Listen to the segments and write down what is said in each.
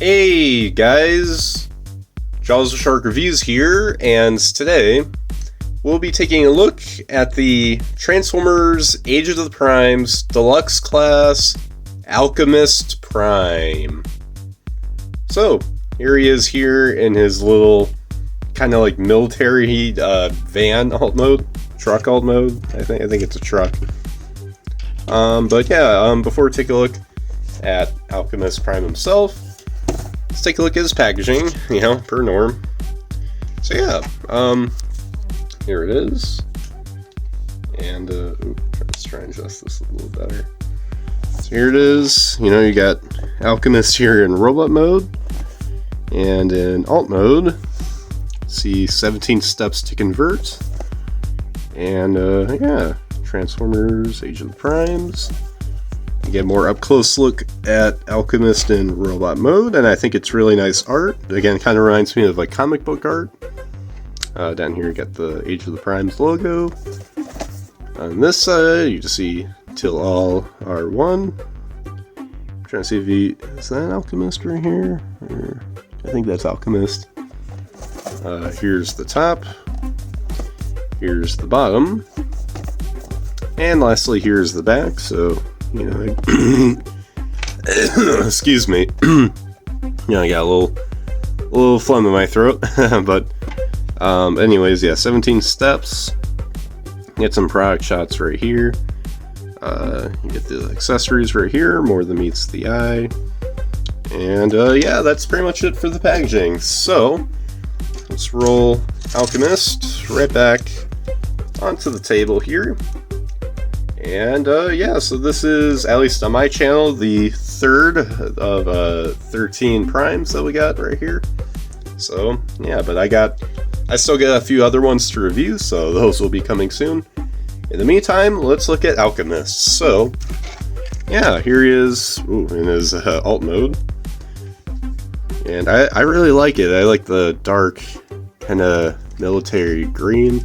Hey guys, JawsTheSharkReviews here, and today we'll be taking a look at the Transformers Age of the Primes Deluxe class Alchemist Prime. So, here he is here in his little kind of like military van alt mode, truck alt mode. I think it's a truck. But yeah, before we take a look at Alchemist Prime himself, let's take a look at his packaging, per norm. So yeah, here it is. And, let's try and adjust this a little better. So here it is. You got Alchemist here in robot mode. And in alt mode, see 17 steps to convert. And, yeah, Transformers Age of the Primes. You get a more up-close look at Alchemist in robot mode, and I think it's really nice art. Again, it kind of reminds me of like comic book art. Down here you got the Age of the Primes logo. On this side, you just see Till All Are One. I'm trying to see if is that Alchemist right here? Or, I think that's Alchemist. Here's the top. Here's the bottom. And lastly, here's the back, so excuse me. I got a little phlegm in my throat, but anyways, yeah, 17 steps. Get some product shots right here. You get the accessories right here, more than meets the eye. And yeah, that's pretty much it for the packaging. So let's roll Alchemist right back onto the table here. And yeah, so this is, at least on my channel, the third of 13 primes that we got right here. So yeah, but I still got a few other ones to review, so those will be coming soon. In the meantime, let's look at Alchemist. So yeah, here he is in his alt mode. And I really like it. I like the dark kind of military green.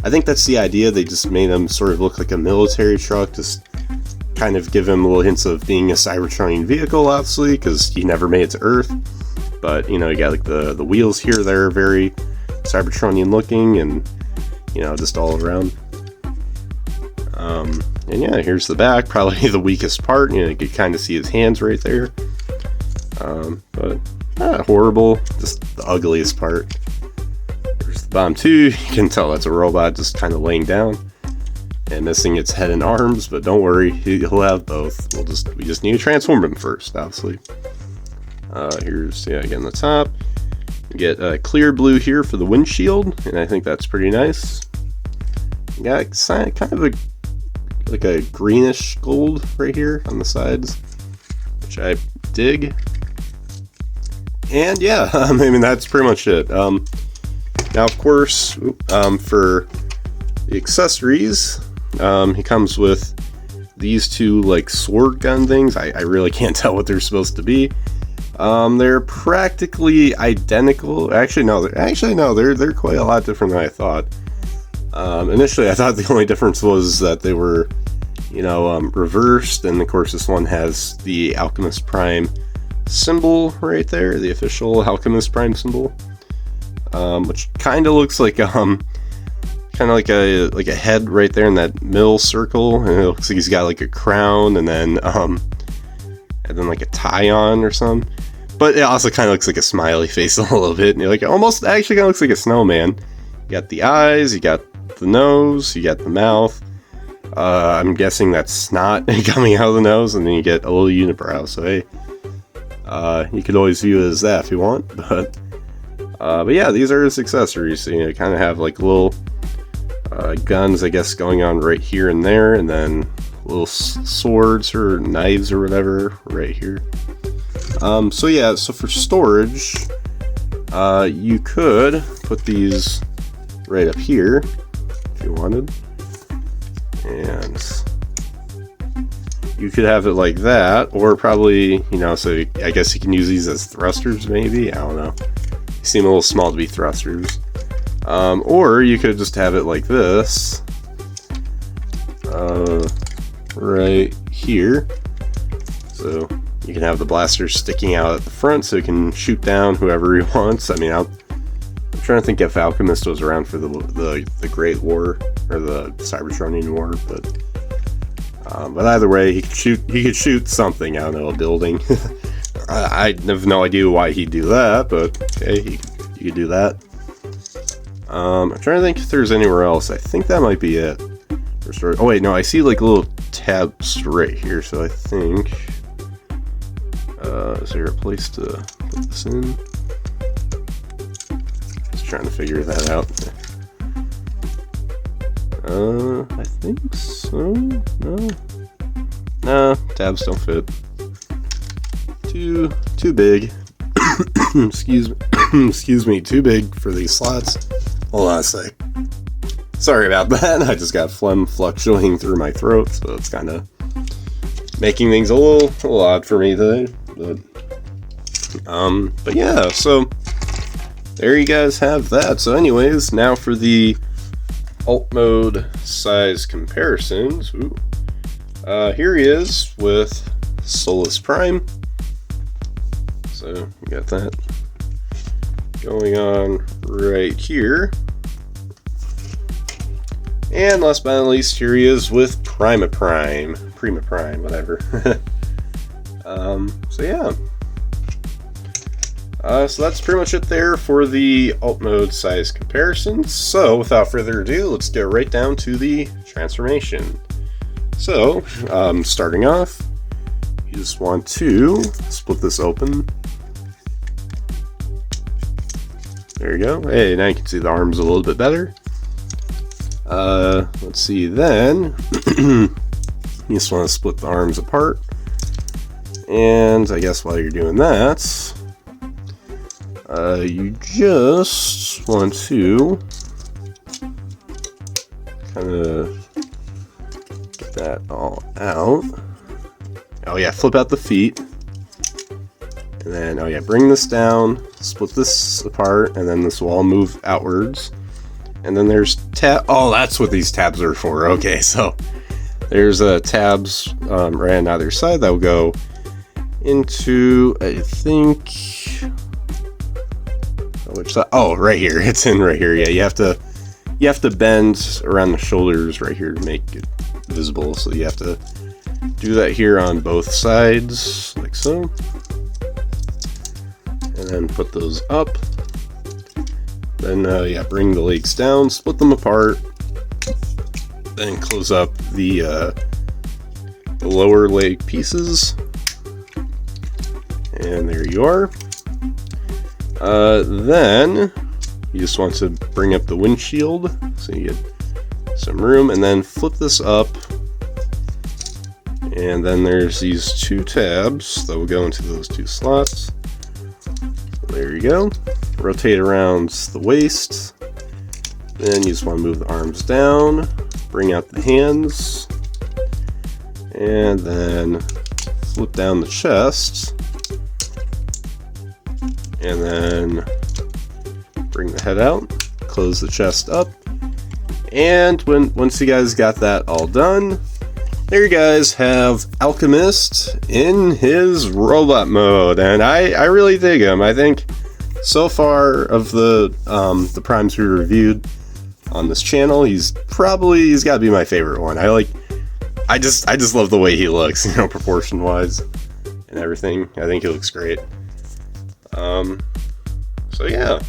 I think that's the idea. They just made him sort of look like a military truck, just kind of give him little hints of being a Cybertronian vehicle, obviously, because he never made it to Earth. But, you got like the wheels here, they're very Cybertronian looking, and, just all around. And yeah, here's the back, probably the weakest part. You can kind of see his hands right there. But not horrible, just the ugliest part. Bottom two, you can tell that's a robot just kind of laying down and missing its head and arms, but don't worry, he'll have both. We just need to transform him first, obviously. Here's, again, the top. You get clear blue here for the windshield, and I think that's pretty nice. You got kind of like a greenish gold right here on the sides, which I dig. And yeah, I mean, that's pretty much it. Now, of course, for the accessories, he comes with these two, like, sword gun things. I really can't tell what they're supposed to be. They're practically identical. Actually, no, they're quite a lot different than I thought. Initially, I thought the only difference was that they were, reversed, and of course, this one has the Alchemist Prime symbol right there, the official Alchemist Prime symbol. Which kind of looks like like a head right there in that middle circle, and it looks like he's got like a crown and then like a tie on or something. But it also kind of looks like a smiley face a little bit, and you're like, almost actually kind of looks like a snowman. You got the eyes, you got the nose, you got the mouth. I'm guessing that's snot coming out of the nose, and then you get a little unibrow. So hey, you could always view it as that if you want, but yeah, these are his accessories. So, you kind of have like little guns, I guess, going on right here and there, and then little swords or knives or whatever right here. So yeah, so for storage, you could put these right up here if you wanted, and you could have it like that, or probably, so I guess you can use these as thrusters, maybe. I don't know. Seem a little small to be thrusters. Or you could just have it like this. Right here. So You can have the blaster sticking out at the front so he can shoot down whoever he wants. I mean, I'm trying to think if Alchemist was around for the Great War or the Cybertronian War, but either way, he could shoot something. I don't know, a building. I have no idea why he'd do that, but okay, he could do that. I'm trying to think if there's anywhere else. I think that might be it. Oh wait, no, I see like little tabs right here, so I think is there a place to put this in? Just trying to figure that out. I think so. No, tabs don't fit. Too big. excuse me, too big for these slots. Hold on a sec. Sorry about that. I just got phlegm fluctuating through my throat, so it's kind of making things a little odd for me today. But yeah, so there you guys have that. So anyways, now for the alt mode size comparisons. Ooh. Here he is with Solus Prime. So we got that going on right here. And last but not least, here he is with Prima Prime, whatever. So yeah. So that's pretty much it there for the alt mode size comparisons. So without further ado, let's get right down to the transformation. So, starting off, you just want to split this open. There you go. Hey, now you can see the arms a little bit better. Let's see then. You just want to split the arms apart. And I guess while you're doing that, you just want to kind of get that all out. Oh yeah, flip out the feet. And then, oh yeah, bring this down, split this apart, and then this will all move outwards. And then there's oh, that's what these tabs are for. Okay, so there's tabs right on either side that will go into, I think, which side? Oh, right here. It's in right here. Yeah, you have to bend around the shoulders right here to make it visible. So you have to do that here on both sides, like so. And then put those up. Then, yeah, bring the legs down, split them apart. Then close up the lower leg pieces. And there you are. Then you just want to bring up the windshield so you get some room, and then flip this up. And then there's these two tabs that will go into those two slots. There you go. Rotate around the waist. Then you just want to move the arms down, bring out the hands, and then flip down the chest. And then bring the head out, close the chest up. And once you guys got that all done, there you guys have Alchemist in his robot mode, and I really dig him. I think so far of the primes we reviewed on this channel, he's got to be my favorite one. I just love the way he looks, you know, proportion wise and everything. I think he looks great. So yeah.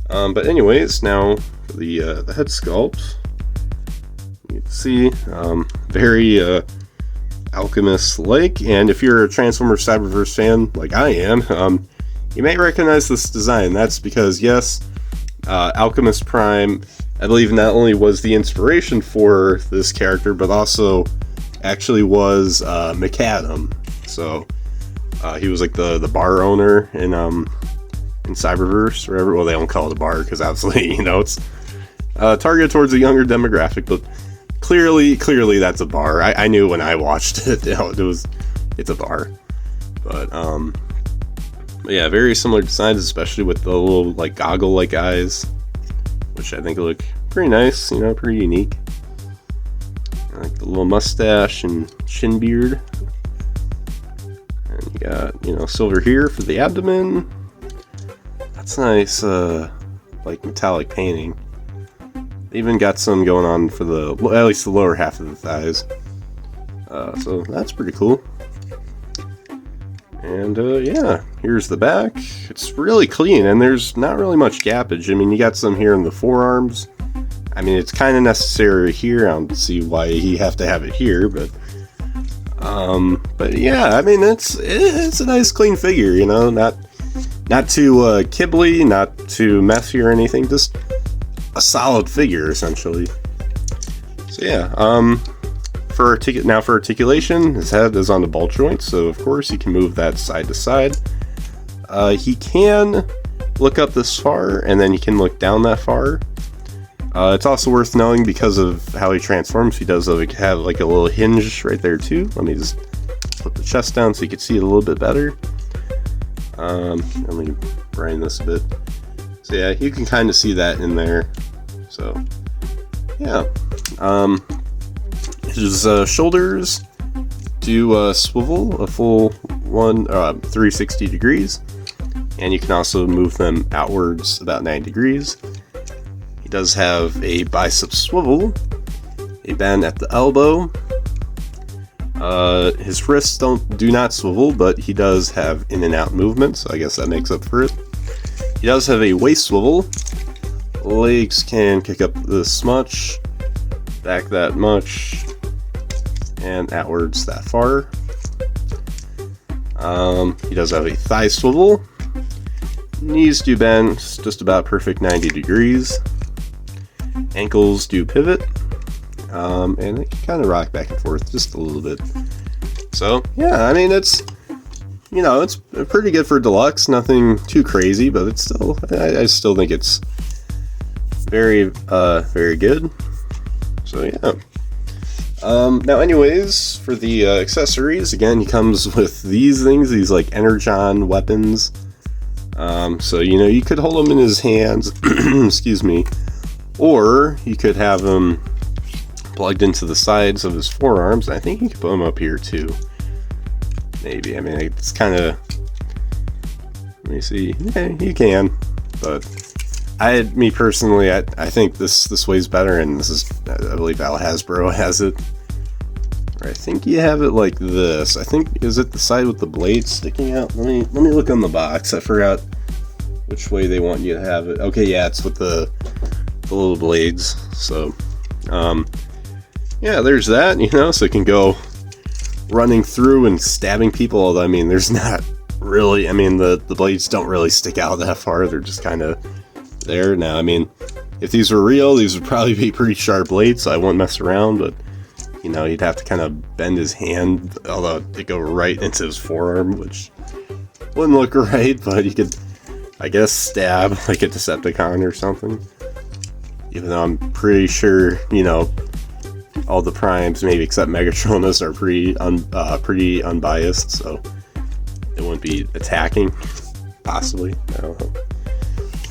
But anyways, now the head sculpt. You can see, very Alchemist-like, and if you're a Transformers Cyberverse fan like I am, you may recognize this design. That's because, yes, Alchemist Prime, I believe, not only was the inspiration for this character, but also actually was McAdam. So he was like the bar owner in Cyberverse, or whatever. Well, they don't call it a bar because obviously, you know, it's targeted towards a younger demographic, but clearly that's a bar. I knew when I watched it, you know, it's a bar. But yeah, very similar designs, especially with the little like goggle-like eyes, which I think look pretty nice, you know, pretty unique. I like the little mustache and chin beard. And you got, silver here for the abdomen. That's nice, like metallic painting. Even got some going on for at least the lower half of the thighs. So that's pretty cool. And yeah, here's the back. It's really clean, and there's not really much gappage. I mean, you got some here in the forearms. I mean, it's kind of necessary here. I don't see why you have to have it here, but yeah, I mean, it's a nice clean figure, not too kibbly, not too messy or anything. Just a solid figure, essentially. So yeah, for articulation, his head is on the ball joint, so of course he can move that side to side. He can look up this far, and then he can look down that far. It's also worth knowing, because of how he transforms, he does have like a little hinge right there too. Let me just put the chest down so you can see it a little bit better. Let me brighten this a bit. So yeah, you can kind of see that in there. So yeah, his shoulders do swivel a full 360 degrees, and you can also move them outwards about 9 degrees. He does have a bicep swivel, a bend at the elbow. His wrists do not swivel, but he does have in and out movement, so I guess that makes up for it. He does have a waist swivel. Legs can kick up this much, back that much, and outwards that far. He does have a thigh swivel. Knees do bend just about perfect 90 degrees. Ankles do pivot, and it can kind of rock back and forth just a little bit. So yeah, I mean, it's pretty good for Deluxe. Nothing too crazy, but it's still, I still think it's very very good. So yeah. Now anyways, for the accessories, again, he comes with these things, these like energon weapons. So you could hold them in his hands, excuse me, or you could have them plugged into the sides of his forearms. I think you could put them up here too. Maybe. I mean, it's kind of. Let me see. Yeah, you can, but me personally, I think this weighs better, and this is, I believe Al Hasbro has it. Or I think you have it like this. I think, is it the side with the blade sticking out? Let me look on the box. I forgot which way they want you to have it. Okay, yeah, it's with the little blades. So, yeah, there's that. So it can go running through and stabbing people. Although, I mean, there's not really. I mean, the blades don't really stick out that far. They're just kind of there. Now, I mean, if these were real, these would probably be pretty sharp blades, so I wouldn't mess around. But he'd have to kind of bend his hand, although it go right into his forearm, which wouldn't look right. But you could, I guess, stab like a Decepticon or something. Even though I'm pretty sure, all the primes, maybe except Megatronus, are pretty unbiased, so it wouldn't be attacking, possibly.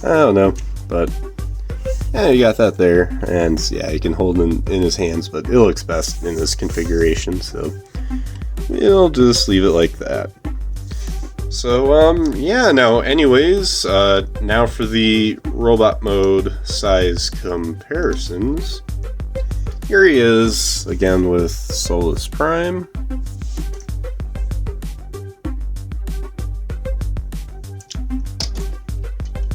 I don't know, but yeah, you got that there, and yeah, you can hold him in his hands, but it looks best in this configuration, so we'll just leave it like that. So, yeah, now, anyways, now for the robot mode size comparisons. Here he is, again, with Solus Prime.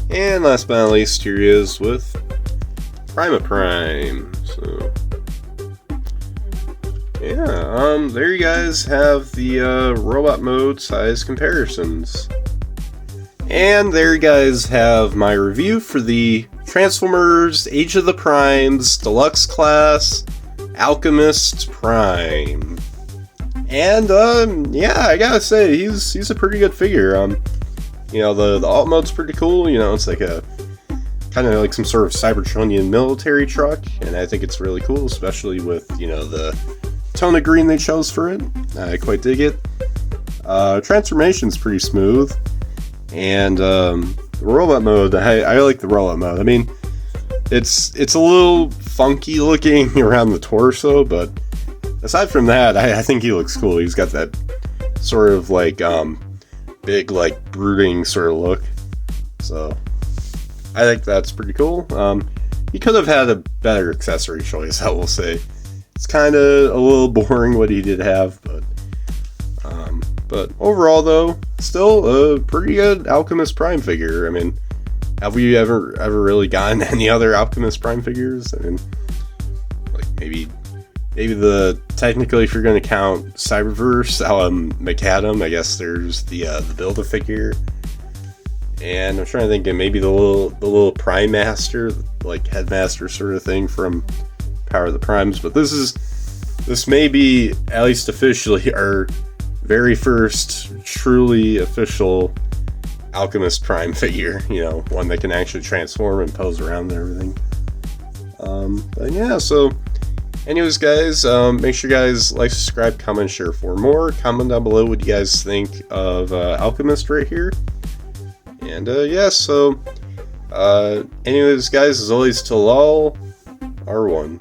And last but not least, here he is with Prima Prime. So, yeah, there you guys have the robot mode size comparisons. And there you guys have my review for the Transformers Age of the Primes Deluxe Class Alchemist Prime. And yeah, I gotta say, he's a pretty good figure. The alt mode's pretty cool. It's like a kind of like some sort of Cybertronian military truck, and I think it's really cool, especially with the tone of green they chose for it. I quite dig it. Transformation's pretty smooth, and the robot mode, I like the robot mode. I mean, it's a little funky looking around the torso, but aside from that, I think he looks cool. He's got that sort of like big, like brooding sort of look. So I think that's pretty cool. He could have had a better accessory choice, I will say. It's kind of a little boring what he did have, but overall though, still a pretty good Alchemist Prime figure. I mean, have we ever really gotten any other Alchemist Prime figures? I mean, like maybe technically, if you're going to count Cyberverse, McAdam, I guess there's the Build-A-Figure. And I'm trying to think of maybe the little Prime Master, like Headmaster sort of thing from Power of the Primes. But this may be, at least officially, our very first truly official Alchemist Prime figure. You know, one that can actually transform and pose around and everything. But yeah, so anyways, guys, make sure you guys like, subscribe, comment, share for more. Comment down below what you guys think of Alchemist right here. And yeah, so anyways, guys, as always, till all, R1.